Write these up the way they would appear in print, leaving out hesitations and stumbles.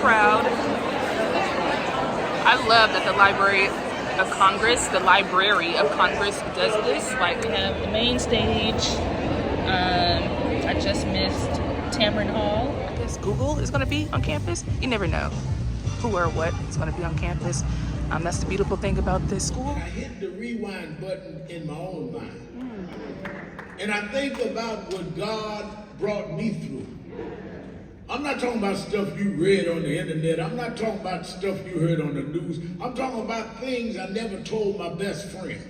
crowd. I love that the Library of Congress does this. Like, we have the main stage. I just missed Tamron Hall. I guess Google is going to be on campus. You never know who or what is going to be on campus. That's the beautiful thing about this school. I hit the rewind button in my own mind. And I think about what God brought me through. I'm not talking about stuff you read on the internet. I'm not talking about stuff you heard on the news. I'm talking about things I never told my best friend.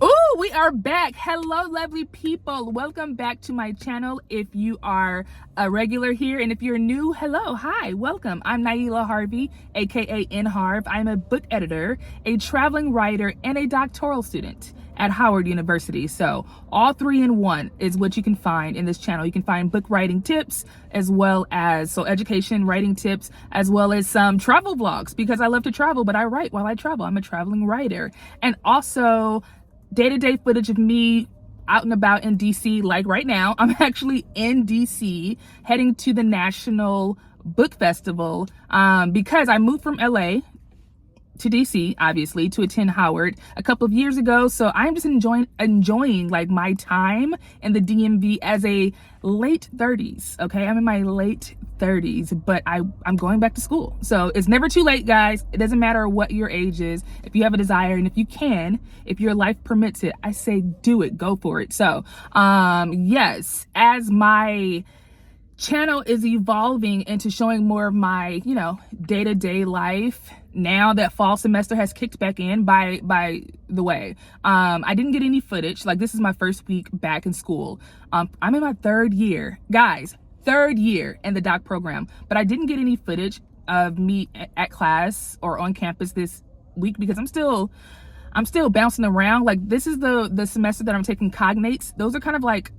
Ooh, we are back. Hello, lovely people. Welcome back to my channel. If you are a regular here, and if you're new, hello, hi, welcome. I'm N.HARV, aka N.HARV. I'm a book editor, a traveling writer, and a doctoral student at Howard University. So all 3 in 1 is what you can find in this channel. You can find book writing tips, as well as education, writing tips, as well as some travel vlogs, because I love to travel, but I write while I travel. I'm a traveling writer. And also day-to-day footage of me out and about in DC. Like right now, I'm actually in DC heading to the National Book Festival because I moved from LA to DC, obviously, to attend Howard a couple of years ago. So I'm just enjoying like my time in the DMV as a late 30s. Okay, I'm in my late 30s, but I'm going back to school. So it's never too late, guys. It doesn't matter what your age is. If you have a desire, and if you can, if your life permits it, I say do it, go for it. So yes, as my channel is evolving into showing more of my, day-to-day life, now that fall semester has kicked back in. By the way, I didn't get any footage. Like, this is my first week back in school. I'm in my 3rd year, guys, 3rd year in the doc program, but I didn't get any footage of me at class or on campus this week because I'm still bouncing around. Like, this is the semester that I'm taking cognates. Those are kind of like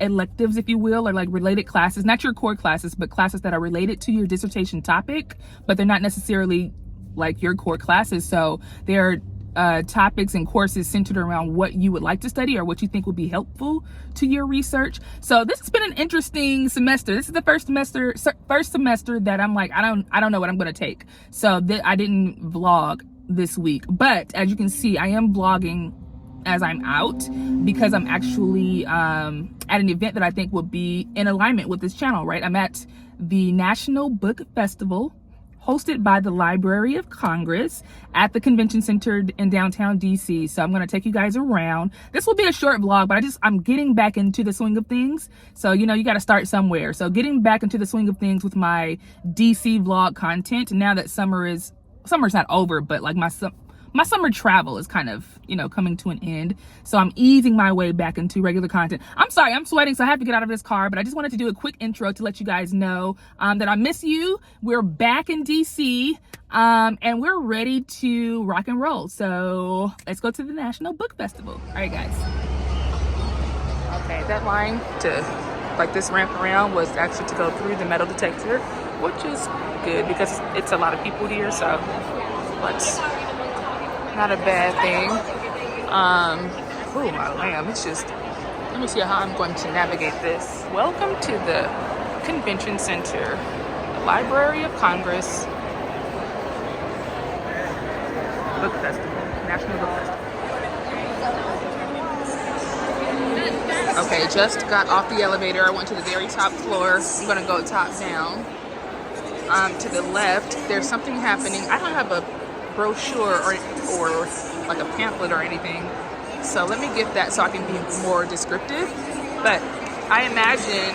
electives, if you will, or like related classes, not your core classes, but classes that are related to your dissertation topic, but they're not necessarily like your core classes. So they're topics and courses centered around what you would like to study or what you think would be helpful to your research. So this has been an interesting semester. This is the first semester that I'm like, I don't know what I'm going to take. So I didn't vlog this week, but as you can see, I am vlogging as I'm out because I'm actually at an event that I think will be in alignment with this channel, right? I'm at the National Book Festival hosted by the Library of Congress at the Convention Center in downtown DC. So I'm going to take you guys around. This will be a short vlog, but I'm getting back into the swing of things. So, you got to start somewhere. So getting back into the swing of things with my DC vlog content now that summer's not over, but like my summer travel is kind of, coming to an end. So I'm easing my way back into regular content. I'm sorry, I'm sweating, so I have to get out of this car, but I just wanted to do a quick intro to let you guys know that I miss you. We're back in DC, and we're ready to rock and roll. So let's go to the National Book Festival. All right, guys. Okay, that line to like this ramp around was actually to go through the metal detector, which is good because it's a lot of people here, so let's not a bad thing. Oh my lamb, it's just, let me see how I'm going to navigate this. Welcome to the Convention Center, the Library of Congress Book Festival, National Book Festival. Okay, just got off the elevator. I went to the very top floor. I'm gonna go top down. To the left, there's something happening. I don't have a brochure or like a pamphlet or anything, so let me get that so I can be more descriptive. But I imagine,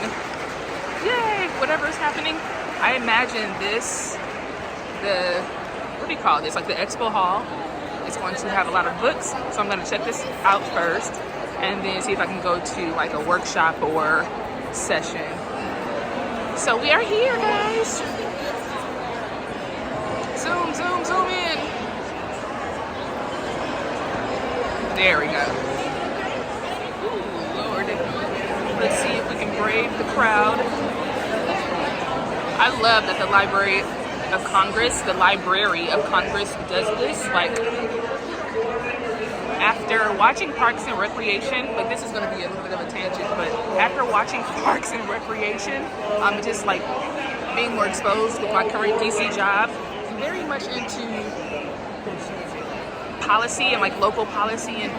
yay, whatever is happening, I imagine what do you call this, like the expo hall is going to have a lot of books. So I'm going to check this out first and then see if I can go to like a workshop or session. So we are here, guys. Zoom in. There we go. Ooh, Lord. Let's see if we can brave the crowd. I love that the Library of Congress does this. Like, after watching Parks and Recreation, like this is going to be a little bit of a tangent, but after watching Parks and Recreation, I'm just like being more exposed with my current DC job, I'm very much into policy and like local policy, and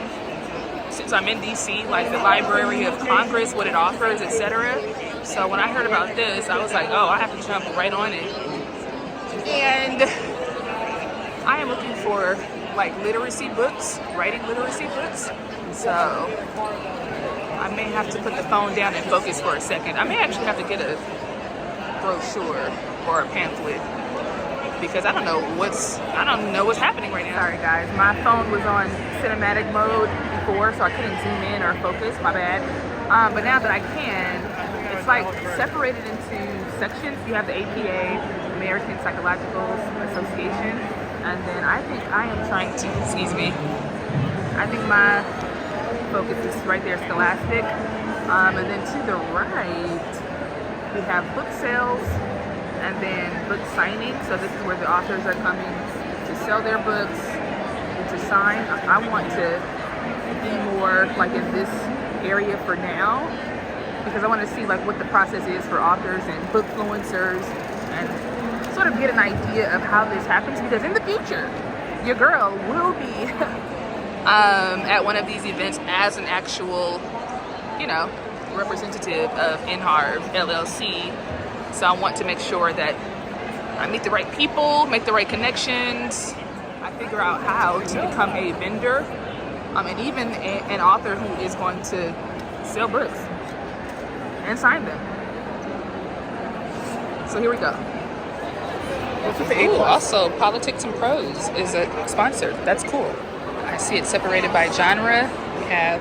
since I'm in DC, like the Library of Congress, what it offers, etc. So when I heard about this, I was like, oh, I have to jump right on it. And I am looking for like literacy books, writing literacy books. So I may have to put the phone down and focus for a second. I may actually have to get a brochure or a pamphlet because I don't know what's happening right now. Sorry guys, my phone was on cinematic mode before, so I couldn't zoom in or focus, my bad. But now that I can, it's like separated into sections. You have the APA, American Psychological Association, and then I think I am trying to, I think my focus is right there, Scholastic. And then to the right, we have book sales and then book signing. So this is where the authors are coming to sell their books, to sign. I want to be more like in this area for now because I want to see like what the process is for authors and book influencers and sort of get an idea of how this happens, because in the future your girl will be at one of these events as an actual, you know, representative of N.HARV LLC. So I want to make sure that I meet the right people, make the right connections. I figure out how to become a vendor, and even an author who is going to sell books and sign them. So here we go. Ooh, also, Politics and Prose is a sponsor. That's cool. I see it separated by genre. We have,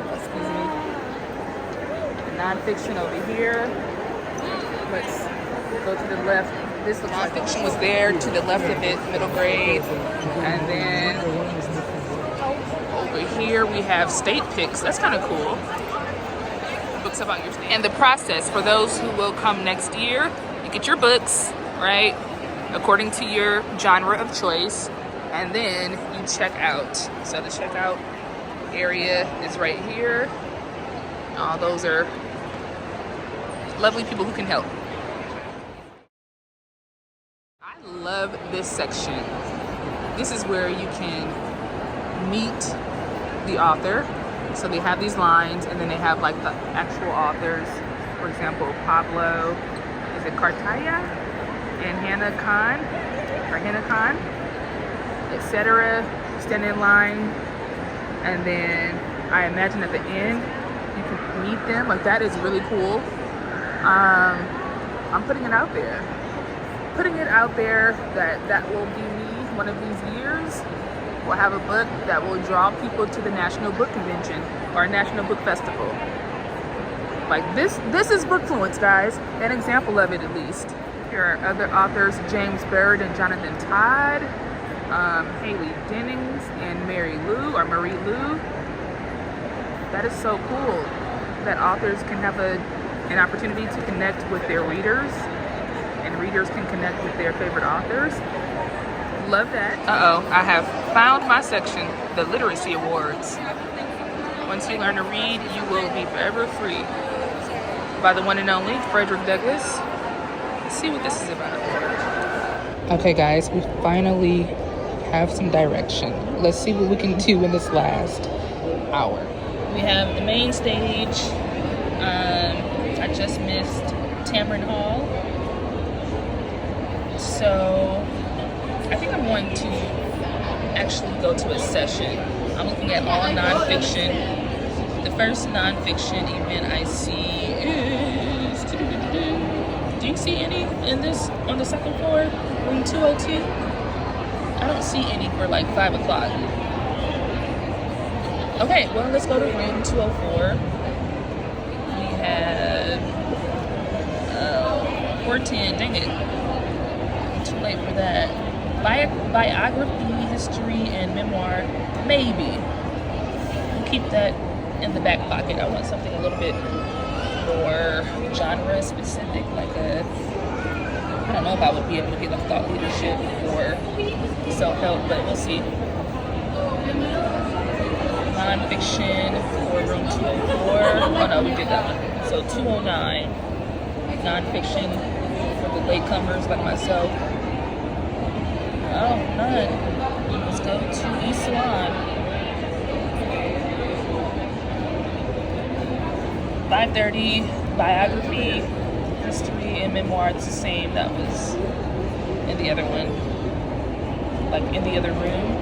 nonfiction over here. Let's go to the left. This nonfiction was there. To the left of it, middle grade. And then over here we have state picks. That's kind of cool. Books about your state. And the process for those who will come next year, you get your books, right, according to your genre of choice, and then you check out. So the checkout area is right here. Those are lovely people who can help. I love this section. This is where you can meet the author. So they have these lines, and then they have like the actual authors. For example, Pablo, is it Cartaya? And Hannah Khan, etc. Stand in line, and then I imagine at the end you can meet them. Like, that is really cool. I'm putting it out there. That will be me one of these years. We'll have a book that will draw people to the National Book Convention or National Book Festival. Like this is Bookfluence, guys. An example of it, at least. Here are other authors: James Bird and Jonathan Todd, Haley Dennings and Marie Lou. That is so cool that authors can have an opportunity to connect with their readers, and readers can connect with their favorite authors. Love that. I have found my section, the Literacy Awards. Once you learn to read, you will be forever free. By the one and only Frederick Douglass. Let's see what this is about. Okay guys, we finally have some direction. Let's see what we can do in this last hour. We have the main stage. I just missed Tamron Hall. So I think I'm going to actually go to a session. I'm looking at all nonfiction. The first nonfiction event I see is... Do you see any in this on the second floor, room 202? I don't see any for like 5 o'clock. Okay, well, let's go to room 204. We have 410, dang it. Too late for that. Biography, history, and memoir, maybe. We'll keep that in the back pocket. I want something a little bit more genre specific, like I don't know if I would be able to get like thought leadership or self-help, but we'll see. nonfiction for room 204. Oh no, we did that one. So 209, nonfiction for the latecomers like myself. Oh, none. Let's go to East Salon. 5:30, biography, history, and memoir. It's the same that was in the other one, like in the other room.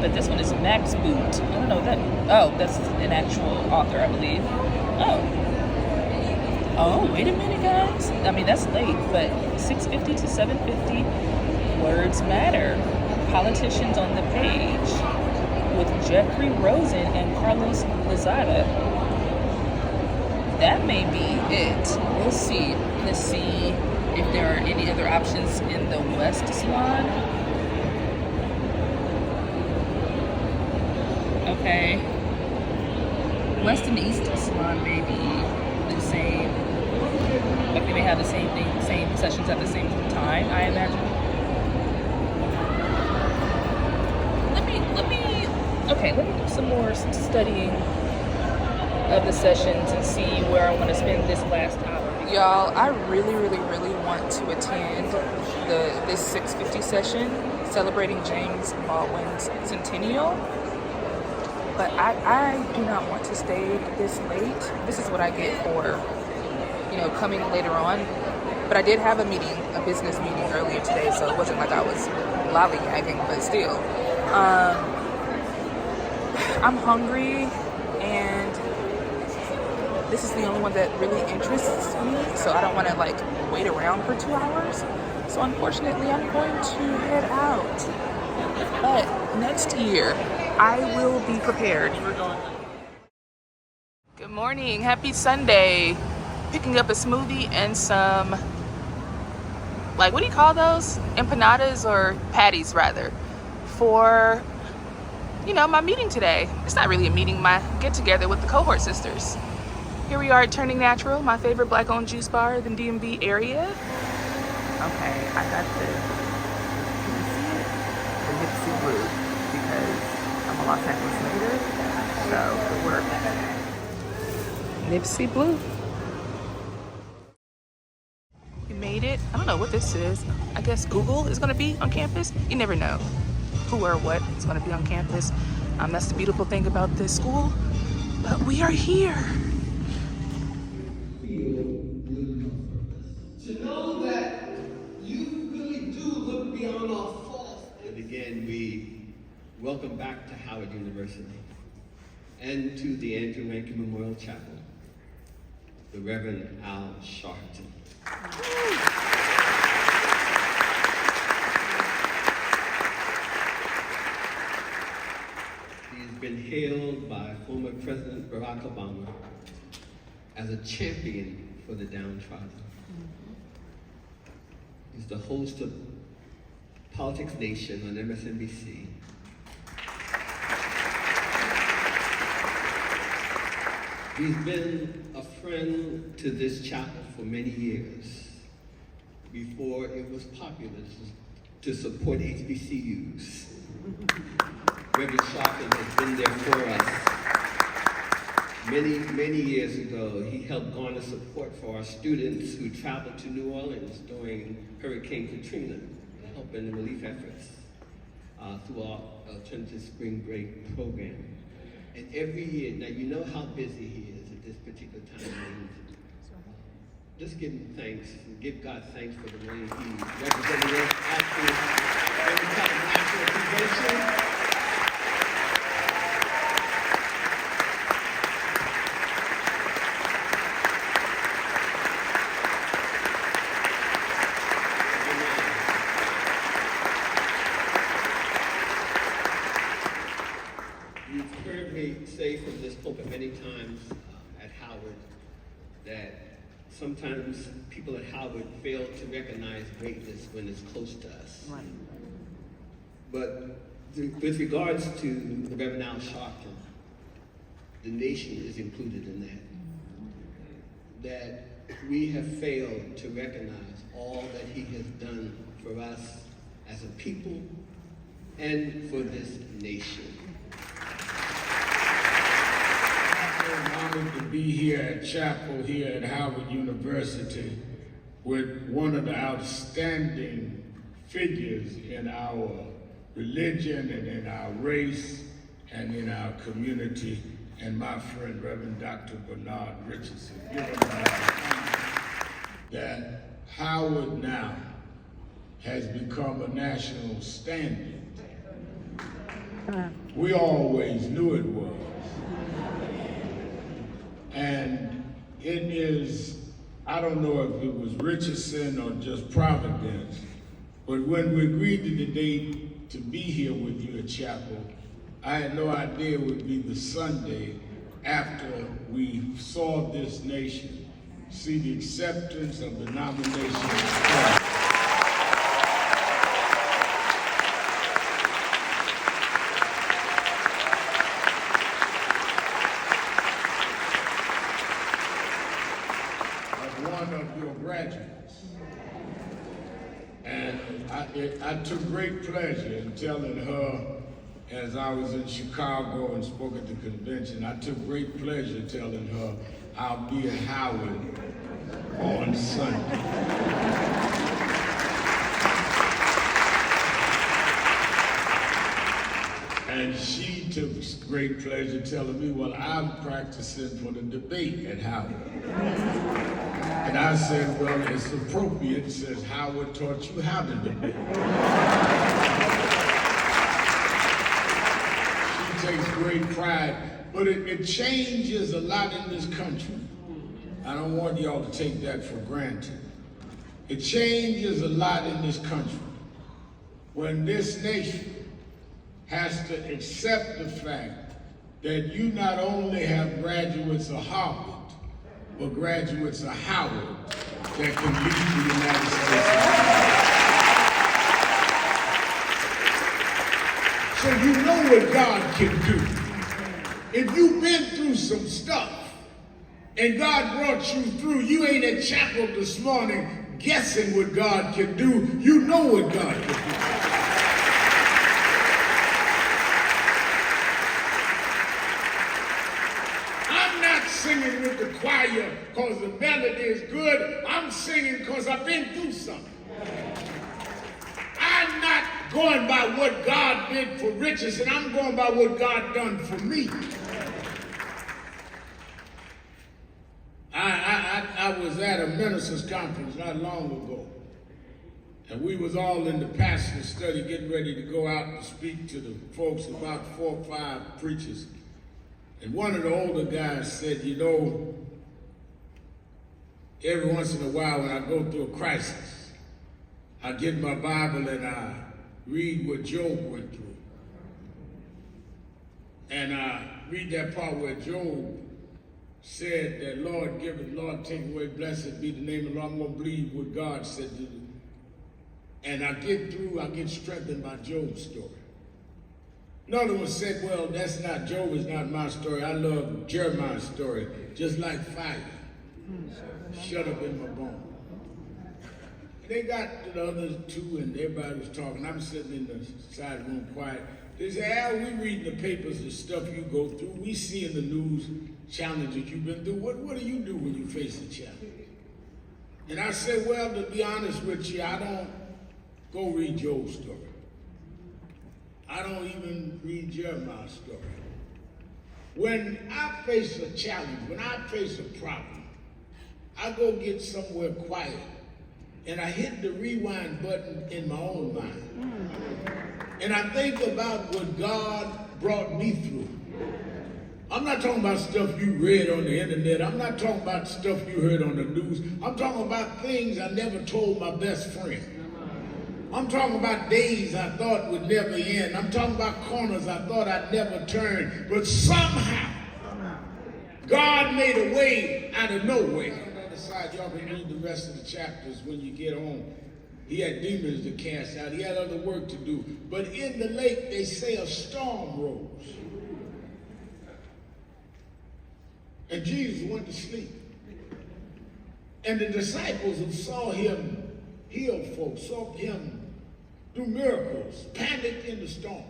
But this one is Max Boot. I don't know what that. Oh, that's an actual author, I believe. Oh, wait a minute, guys. I mean, that's late, but 6:50 to 7:50. Words Matter. Politicians on the Page with Jeffrey Rosen and Carlos Lozada. That may be it. We'll see. Let's see if there are any other options in the West Salon. Okay. West and East Salon may be the same. Like they may have the same thing, same sessions at the same time, I imagine. Let me do some more studying of the sessions and see where I want to spend this last hour. Y'all, I really want to attend this 650 session celebrating James Baldwin's centennial. But I do not want to stay this late. This is what I get for, coming later on. But I did have a business meeting earlier today, so it wasn't like I was lollygagging, but still. I'm hungry, and this is the only one that really interests me, so I don't want to wait around for 2 hours. So unfortunately, I'm going to head out. But next year, I will be prepared. Good morning, happy Sunday. Picking up a smoothie and some, what do you call those? Empanadas or patties rather, for my meeting today. It's not really a meeting, my get together with the cohort sisters. Here we are at Turning Natural, my favorite black owned juice bar in the DMV area. Okay, I got the Nipsey Blue because I'm a Los Angeles native, so it worked. Nipsey Blue. We made it. I don't know what this is. I guess Google is gonna be on campus. You never know who or what is going to be on campus. That's the beautiful thing about this school. But we are here. To know that you really do look beyond our faults. And again, we welcome back to Howard University and to the Andrew Rankin Memorial Chapel, the Reverend Al Sharpton. He's been hailed by former President Barack Obama as a champion for the downtrodden. He's the host of Politics Nation on MSNBC. He's been a friend to this chapel for many years, before it was popular to support HBCUs. Reverend Sharpton has been there for us. Many years ago, he helped garner support for our students who traveled to New Orleans during Hurricane Katrina, helping the relief efforts through our alternative spring break program. And every year, now you know how busy he is at this particular time. Just give him thanks, and give God thanks for the way he represented us at the National Convention. You've heard me say from this pulpit many times at Howard that sometimes people at Howard fail to recognize greatness when it's close to us. Right. But with regards to the Reverend Al Sharpton, the nation is included in that. That we have failed to recognize all that he has done for us as a people and for this nation. honored to be here at chapel here at Howard University with one of the outstanding figures in our religion and in our race and in our community, and my friend Reverend Dr. Bernard Richardson. Give him a that Howard now has become a national standard. We always knew it was. And it is, I don't know if it was Richardson or just Providence, but when we agreed to the date to be here with you at chapel, I had no idea it would be the Sunday after we saw this nation see the acceptance of the nomination of one of your graduates. And I took great pleasure in telling her, as I was in Chicago and spoke at the convention, I took great pleasure telling her I'll be at Howard on Sunday. And she took great pleasure telling me, well, I'm practicing for the debate at Howard. And I said, well, it's appropriate since Howard taught you how to debate. Takes great pride, but it changes a lot in this country. I don't want y'all to take that for granted. It changes a lot in this country when this nation has to accept the fact that you not only have graduates of Harvard, but graduates of Howard that can lead the United States of America. So you know what God can do. If you've been through some stuff and God brought you through, you ain't at chapel this morning guessing what God can do. You know what God can do. I'm not singing with the choir because the melody is good. I'm singing because I've been through something. I'm not going by what God did for Richardson. I'm going by what God done for me. I was at a ministers' conference not long ago, and we was all in the pastor's study getting ready to go out and speak to the folks, about 4 or 5 preachers. And one of the older guys said, you know, every once in a while when I go through a crisis, I get my Bible and I read what Job went through. And I read that part where Job said that Lord give it, Lord take away, blessed be the name of the Lord. I'm going to believe what God said to do. And I get through, I get strengthened by Job's story. Another one said, well, that's not, Job is not my story. I love Jeremiah's story, just like fire. Shut up in my bones. They got to the other two and everybody was talking. I'm sitting in the side room quiet. They say, Al, we reading the papers, the stuff you go through. We see in the news challenges you've been through. What do you do when you face a challenge? And I said, well, to be honest with you, I don't go read Job's story. I don't even read Jeremiah's story. When I face a challenge, when I face a problem, I go get somewhere quiet and I hit the rewind button in my own mind. And I think about what God brought me through. I'm not talking about stuff you read on the internet. I'm not talking about stuff you heard on the news. I'm talking about things I never told my best friend. I'm talking about days I thought would never end. I'm talking about corners I thought I'd never turn. But somehow, God made a way out of no way. On the other side, y'all can read the rest of the chapters when you get home. He had demons to cast out. He had other work to do. But in the lake, they say a storm rose. And Jesus went to sleep. And the disciples who saw him heal folks, saw him do miracles, panicked in the storm.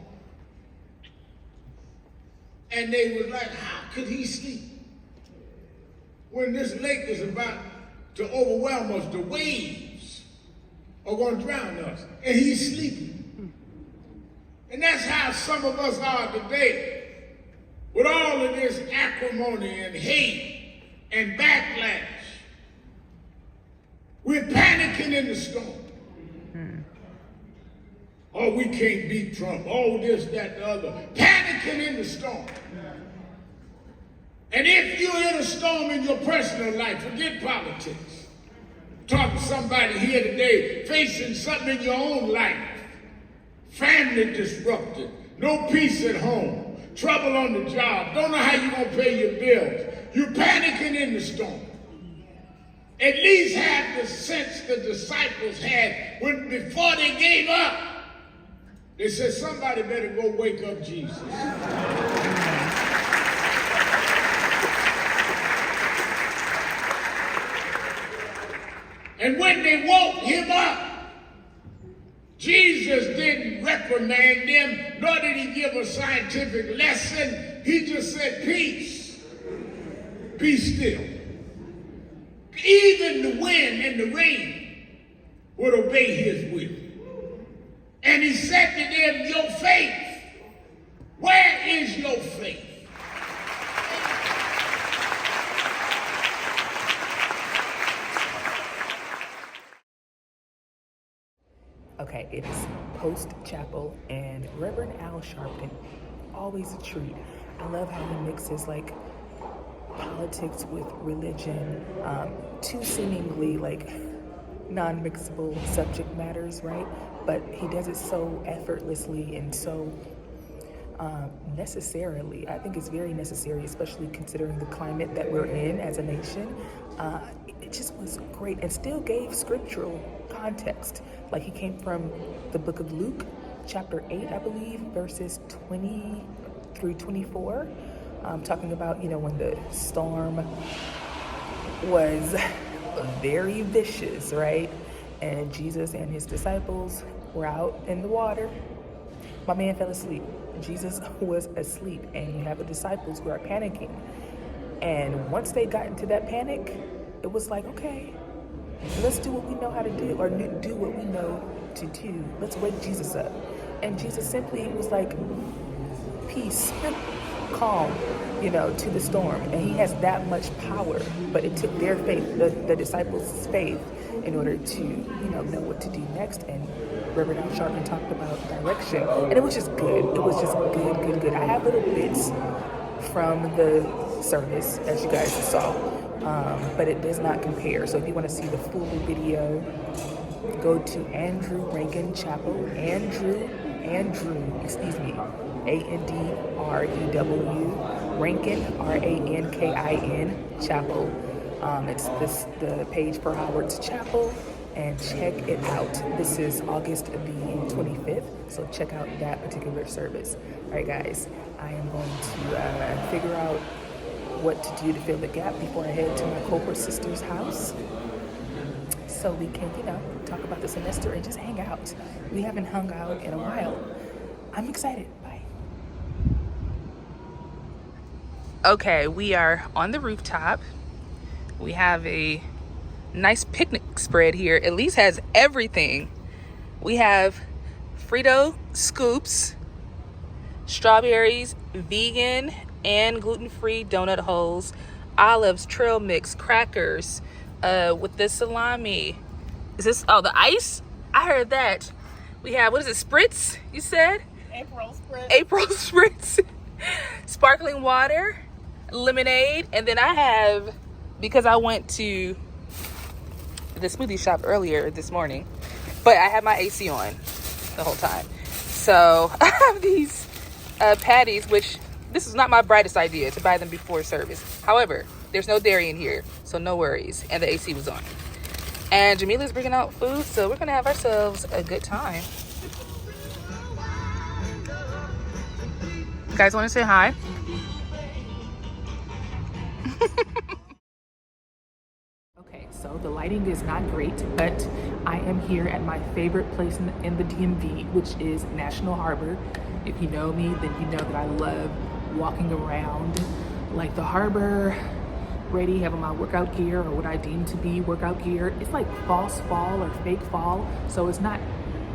And they were like, how could he sleep? when this lake is about to overwhelm us, the waves are going to drown us, and he's sleeping. And that's how some of us are today, with all of this acrimony and hate and backlash. We're panicking in the storm. Oh, we can't beat Trump. Oh, this, that, the other. Panicking in the storm. And if you're in a storm in your personal life, forget politics. Talk to somebody here today facing something in your own life. Family disrupted. No peace at home. Trouble on the job. Don't know how you're going to pay your bills. You're panicking in the storm. At least have the sense the disciples had when before they gave up. They said, somebody better go wake up Jesus. And when they woke him up, Jesus didn't reprimand them, nor did he give a scientific lesson. He just said, peace, be still. Even the wind and the rain would obey his will. And he said to them, your faith, where is your faith? Okay, it is post-chapel, and Reverend Al Sharpton, always a treat. I love how he mixes like politics with religion, two seemingly like non-mixable subject matters, right? But he does it so effortlessly and so necessarily. I think it's very necessary, especially considering the climate that we're in as a nation. It just was great and still gave scriptural context. Like he came from the book of Luke, chapter 8, I believe, verses 20 through 24, talking about, you know, when the storm was very vicious, right? And Jesus and his disciples were out in the water. My man fell asleep. Jesus was asleep, and you have the disciples who are panicking. And once they got into that panic, it was like, okay, let's do what we know how to do, or do what we know to do. Let's wake Jesus up. And Jesus simply was like, peace, calm, you know, to the storm. And he has that much power, but it took their faith, the disciples' faith, in order to, you know what to do next. And Reverend Al Sharpton talked about direction, and it was just good. It was just good. I have little bits from the service, as you guys saw, but it does not compare. So if you want to see the full video, go to Andrew Rankin Chapel. Andrew, excuse me, ANDREW, Rankin, RANKIN, Chapel. It's the page for Howard's Chapel, and check it out. This is August the 25th, so check out that particular service. All right, guys, I am going to figure out what to do to fill the gap before I head to my Cobra sister's house, so we can, talk about the semester and just hang out. We haven't hung out in a while. I'm excited. Bye. Okay, we are on the rooftop. We have a nice picnic spread here. At least has everything. We have Frito scoops, strawberries, vegan and gluten-free donut holes, olives, trail mix, crackers, with the salami. Is this, the ice? I heard that. We have, what is it, spritz, you said? April spritz. Sparkling water, lemonade, and then I have, because I went to the smoothie shop earlier this morning, but I had my AC on the whole time. So I have these patties, which this is not my brightest idea to buy them before service. However, there's no dairy in here, so no worries. And the AC was on. And Jamila's bringing out food, so we're gonna have ourselves a good time. You guys wanna say hi? Okay, so the lighting is not great, but I am here at my favorite place in the DMV, which is National Harbor. If you know me, then you know that I love walking around like the harbor, ready, having my workout gear, or what I deem to be workout gear. It's like false fall or fake fall, so it's not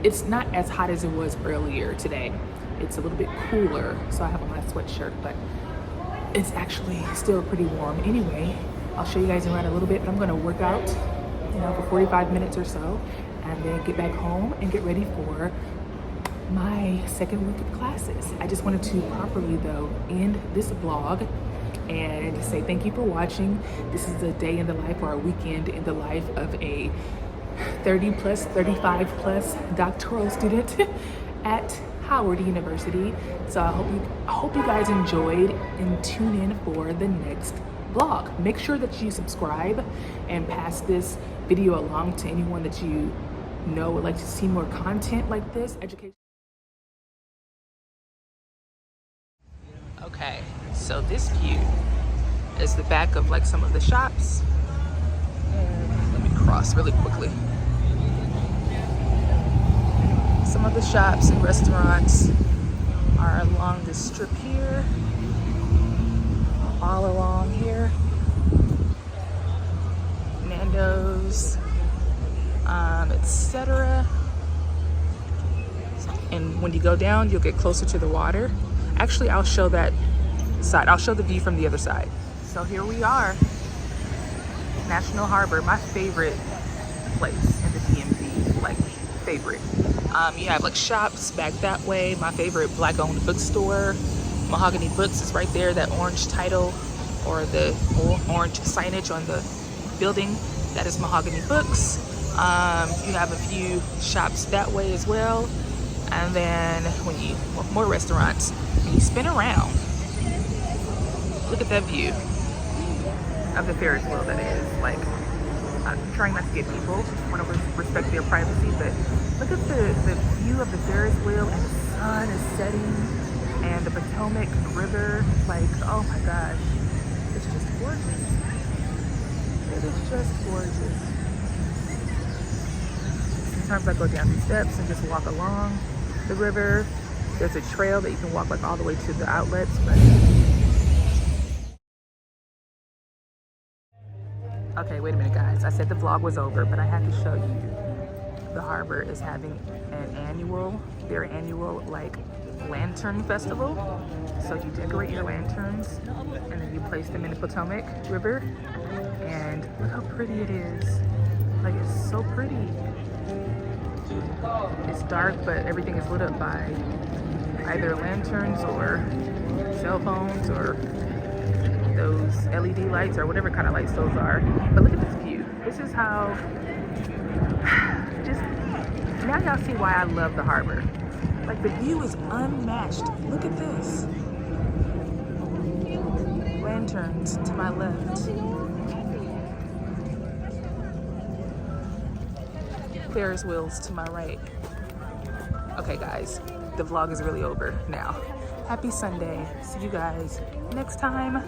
as hot as it was earlier today. It's a little bit cooler, so I have on my sweatshirt, but it's actually still pretty warm. Anyway, I'll show you guys around a little bit, but I'm gonna work out, you know, for 45 minutes or so, and then get back home and get ready for my second week of classes. I just wanted to properly though end this vlog and say thank you for watching. This is a day in the life, or a weekend in the life, of a 30 plus, 35 plus doctoral student at Howard University. So I hope you guys enjoyed, and tune in for the next vlog. Make sure that you subscribe and pass this video along to anyone that you know would like to see more content like this. Education. Okay, so this view is the back of like some of the shops. And let me cross really quickly. Some of the shops and restaurants are along this strip here, all along here. Nando's, etc. And when you go down, you'll get closer to the water. Actually, I'll show that side. I'll show the view from the other side. So here we are, National Harbor, my favorite place in the DMV, like favorite. You have like shops back that way. My favorite black-owned bookstore, Mahogany Books, is right there. That orange title, or the orange signage on the building, that is Mahogany Books. You have a few shops that way as well. And then more restaurants. When you spin around, look at that view of the Ferris wheel. That is like, I'm trying not to get people, want to respect their privacy, but look at the view of the Ferris wheel, and the sun is setting, and the Potomac River. Like, oh my gosh, it's just gorgeous. It is just gorgeous. Sometimes I go down these steps and just walk along the river. There's a trail that you can walk like all the way to the outlets, but okay, wait a minute guys. I said the vlog was over, but I had to show you. The harbor is having their annual like lantern festival. So you decorate your lanterns and then you place them in the Potomac River, and look how pretty it is. Like, it's so pretty. It's dark, but everything is lit up by either lanterns or cell phones or those LED lights or whatever kind of lights those are. But look at this view. This is how, just now y'all see why I love the harbor. Like, the view is unmatched. Look at this. Lanterns to my left. Ferris wheels to my right. Okay guys, the vlog is really over now. Happy Sunday. See you guys next time.